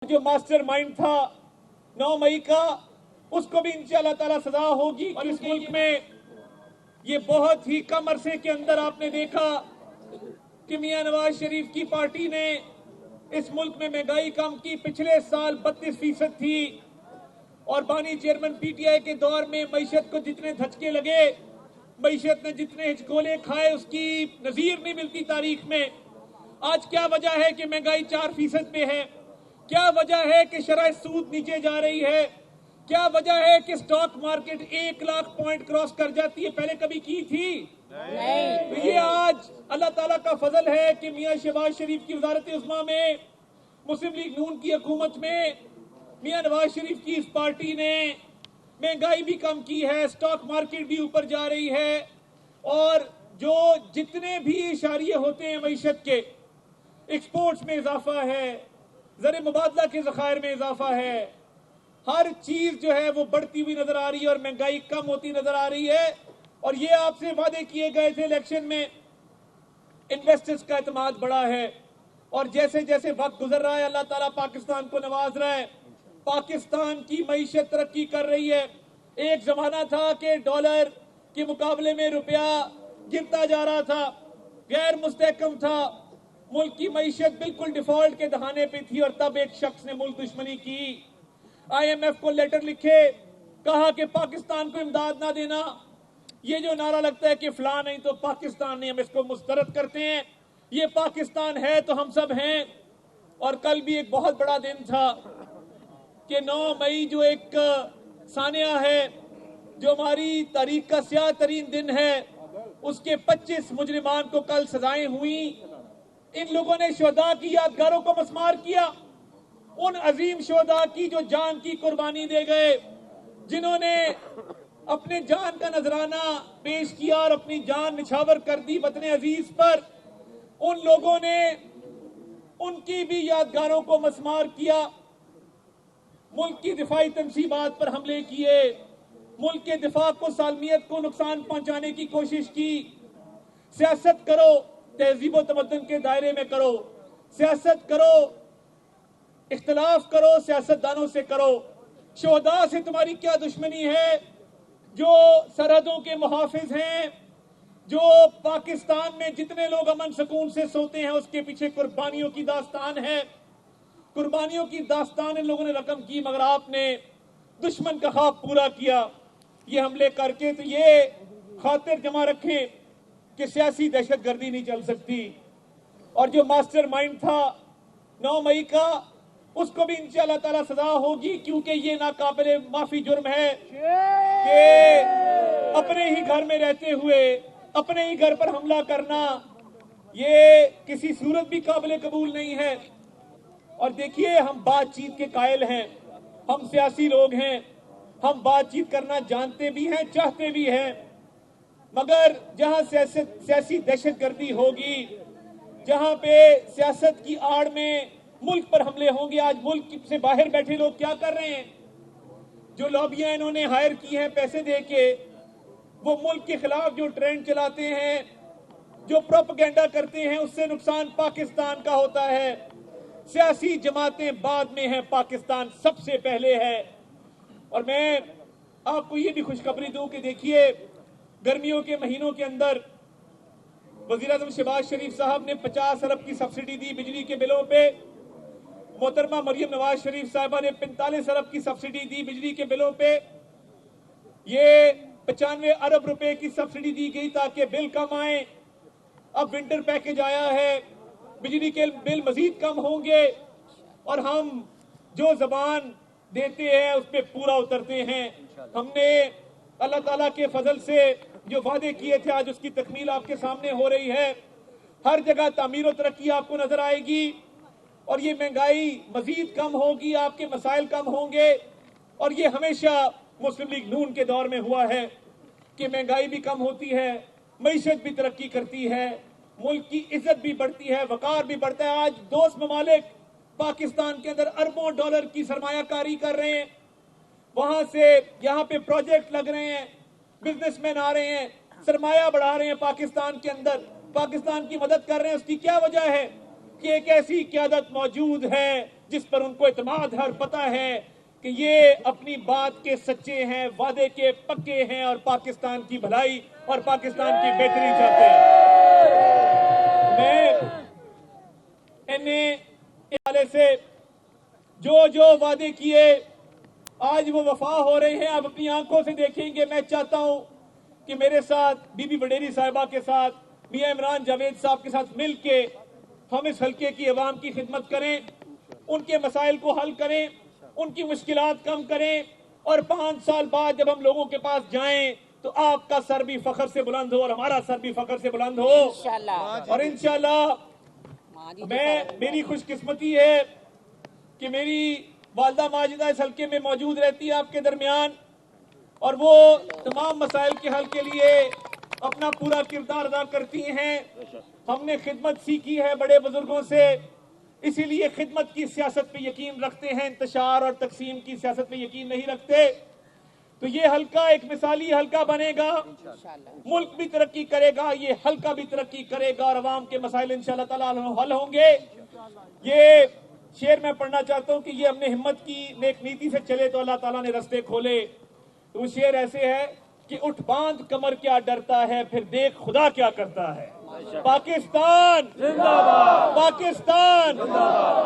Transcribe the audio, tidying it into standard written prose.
जो master mind था 9 मई का, उसको भी इंशाअल्लाह ताला सजा होगी। और इस मुल्क में ये बहुत ही कम अरसे के अंदर आपने देखा कि मियां नवाज शरीफ की पार्टी ने इस मुल्क में महंगाई कम की। पिछले साल 32% थी और बानी चेयरमैन पीटीआई के दौर में मईशत को जितने धचके लगे, मईशत ने जितने हिचकोले खाए, उसकी नजीर नहीं मिलती तारीख में। आज क्या वजह है कि महंगाई 4% पे है? क्या वजह है कि शरह सूद नीचे जा रही है? क्या वजह है कि stock market 1 lakh point cross कर जाती है? पहले कभी की थी? नहीं। तो ये आज अल्लाह ताला का फजल है कि मियां शहबाज शरीफ की वजारत उस्मा में, मुस्लिम लीग नून की हुकूमत में, मियां नवाज शरीफ की इस पार्टी ने महंगाई भी कम की है, स्टॉक मार्केट भी ऊपर जा रही है और जो जितने भी इशारिये होते हैं मईशत के, एक्सपोर्ट्स में इजाफा है, ज़र मुबादला के ज़खायर में इजाफा है, हर चीज जो है वो बढ़ती हुई नजर आ रही है और महंगाई कम होती नजर आ रही है। और ये आपसे वादे किए गए थे इलेक्शन में, इन्वेस्टर्स का एतमाद बढ़ा है और जैसे जैसे वक्त गुजर रहा है अल्लाह ताला पाकिस्तान को नवाज रहा है, पाकिस्तान की मईशत तरक्की कर रही है। एक जमाना था कि डॉलर के मुकाबले में रुपया गिरता जा रहा था, गैर मुस्तहकम था, मुल्क की मईशत बिल्कुल डिफॉल्ट के दहाने पे थी और तब एक शख्स ने मुल्क दुश्मनी की, IMF को लेटर लिखे, कहा कि पाकिस्तान को इमदाद ना देना। ये जो नारा लगता है कि फलां नहीं तो पाकिस्तान नहीं, हम इसको मुस्तरद करते हैं। ये पाकिस्तान है तो हम सब हैं। और कल भी एक बहुत बड़ा दिन था कि 9 मई जो एक सानिया है, जो हमारी तारीख का स्याह तरीन दिन है, उसके 25 मुजरिमान को कल सजाएं हुई। इन लोगों ने शोहदा की यादगारों को मस्मार किया, उन अजीम शोहदा की जो जान की कुर्बानी दे गए, जिन्होंने अपने जान का नजराना पेश किया और अपनी जान निछावर कर दी वतन अजीज पर। उन लोगों ने उनकी भी यादगारों को मस्मार किया, मुल्क की दिफाई तंसीबात पर हमले किए, मुल्क के दिफा को, सालमियत को नुकसान पहुंचाने की कोशिश की। सियासत करो, तहजीब व तमद्दुन के दायरे में करो, सियासत करो, इख्तिलाफ करो, सियासतदानों से करो। शोहदा से तुम्हारी क्या दुश्मनी है? जो सरहदों के मुहाफिज हैं, जो पाकिस्तान में जितने लोग अमन सुकून से सोते हैं, उसके पीछे कुर्बानियों की दास्तान है। कुर्बानियों की दास्तान इन लोगों ने रकम की, मगर आपने दुश्मन का ख्वाब पूरा किया ये हमले करके। तो ये खातिर जमा रखें कि सियासी दहशतगर्दी नहीं चल सकती। और जो मास्टर माइंड था 9 मई का, उसको भी इंशाअल्लाह ताला सजा होगी, क्योंकि ये नाकाबिले माफी जुर्म है कि अपने ही घर में रहते हुए अपने ही घर पर हमला करना, ये किसी सूरत भी काबिले कबूल नहीं है। और देखिए, हम बातचीत के कायल हैं, हम सियासी लोग हैं, हम बातचीत करना जानते भी हैं, चाहते भी हैं, मगर जहां सियासी दहशतगर्दी होगी, जहां पे सियासत की आड़ में मुल्क पर हमले होंगे। आज मुल्क से बाहर बैठे लोग क्या कर रहे हैं? जो लॉबियां इन्होंने हायर की हैं पैसे दे के, वो मुल्क के खिलाफ जो ट्रेंड चलाते हैं, जो प्रोपेगेंडा करते हैं, उससे नुकसान पाकिस्तान का होता है। सियासी जमातें बाद में हैं, पाकिस्तान सबसे पहले है। और मैं आपको ये भी खुशखबरी दूं कि देखिए, गर्मियों के महीनों के अंदर वजीर आजम शहबाज शरीफ साहब ने 50 अरब की सब्सिडी दी बिजली के बिलों पे। मोहतरमा मरियम नवाज शरीफ साहबा ने 45 अरब की सब्सिडी दी बिजली के बिलों पे। ये 95 अरब रुपए की सब्सिडी दी गई ताकि बिल कम आए। अब विंटर पैकेज आया है, बिजली के बिल मजीद कम होंगे और हम जो जबान देते हैं उस पर पूरा उतरते हैं। हमने अल्लाह ताला के फजल से जो वादे किए थे, आज उसकी तकमील आपके सामने हो रही है। हर जगह तामीर और तरक्की आपको नजर आएगी और ये महंगाई मजीद कम होगी, आपके मसाइल कम होंगे। और ये हमेशा मुस्लिम लीग नून के दौर में हुआ है कि महंगाई भी कम होती है, मईशत भी तरक्की करती है, मुल्क की इज्जत भी बढ़ती है, वकार भी बढ़ता है। आज दोस्त ममालिक पाकिस्तान के अंदर अरबों डॉलर की सरमायाकारी कर रहे हैं, वहां से यहाँ पे प्रोजेक्ट लग रहे हैं, बिजनेसमैन आ रहे हैं, सरमाया बढ़ा रहे हैं पाकिस्तान के अंदर, पाकिस्तान की मदद कर रहे हैं। उसकी क्या वजह है? कि एक ऐसी क़यादत मौजूद है جس پر ان کو اعتماد ہے اور پتہ ہے کہ یہ اپنی بات کے سچے ہیں، وعدے کے پکے ہیں اور پاکستان کی بھلائی اور پاکستان کی بہتری چاہتے ہیں۔ میں حوالے سے جو وعدے کیے آج وہ وفا ہو رہے ہیں، آپ اپنی آنکھوں سے دیکھیں گے۔ میں چاہتا ہوں کہ میرے ساتھ بی بی وڈیری صاحبہ کے ساتھ، میاں عمران جاوید صاحب کے ساتھ مل کے ہم اس حلقے کی عوام کی خدمت کریں، ان کے مسائل کو حل کریں، ان کی مشکلات کم کریں، اور 5 سال بعد جب ہم لوگوں کے پاس جائیں تو آپ کا سر بھی فخر سے بلند ہو اور ہمارا سر بھی فخر سے بلند ہو۔ اور انشاءاللہ میری خوش قسمتی ہے کہ میری والدہ ماجدہ اس حلقے میں موجود رہتی ہے آپ کے درمیان، اور وہ تمام مسائل کے حل کے لیے اپنا پورا کردار ادا کرتی ہیں۔ ہم نے خدمت سیکھی ہے بڑے بزرگوں سے، اسی لیے خدمت کی سیاست پہ یقین رکھتے ہیں، انتشار اور تقسیم کی سیاست پہ یقین نہیں رکھتے۔ تو یہ حلقہ ایک مثالی حلقہ بنے گا، ملک بھی ترقی کرے گا، یہ حلقہ بھی ترقی کرے گا، اور عوام کے مسائل انشاءاللہ تعالیٰ حل ہوں گے۔ یہ شعر میں پڑھنا چاہتا ہوں کہ یہ ہم نے ہمت کی، نیک نیتی سے چلے تو اللہ تعالیٰ نے رستے کھولے۔ تو وہ شعر ایسے ہے کہ اٹھ باندھ کمر کیا ڈرتا ہے، پھر دیکھ خدا کیا کرتا ہے۔ پاکستان زندہ باد، پاکستان زندہ باد۔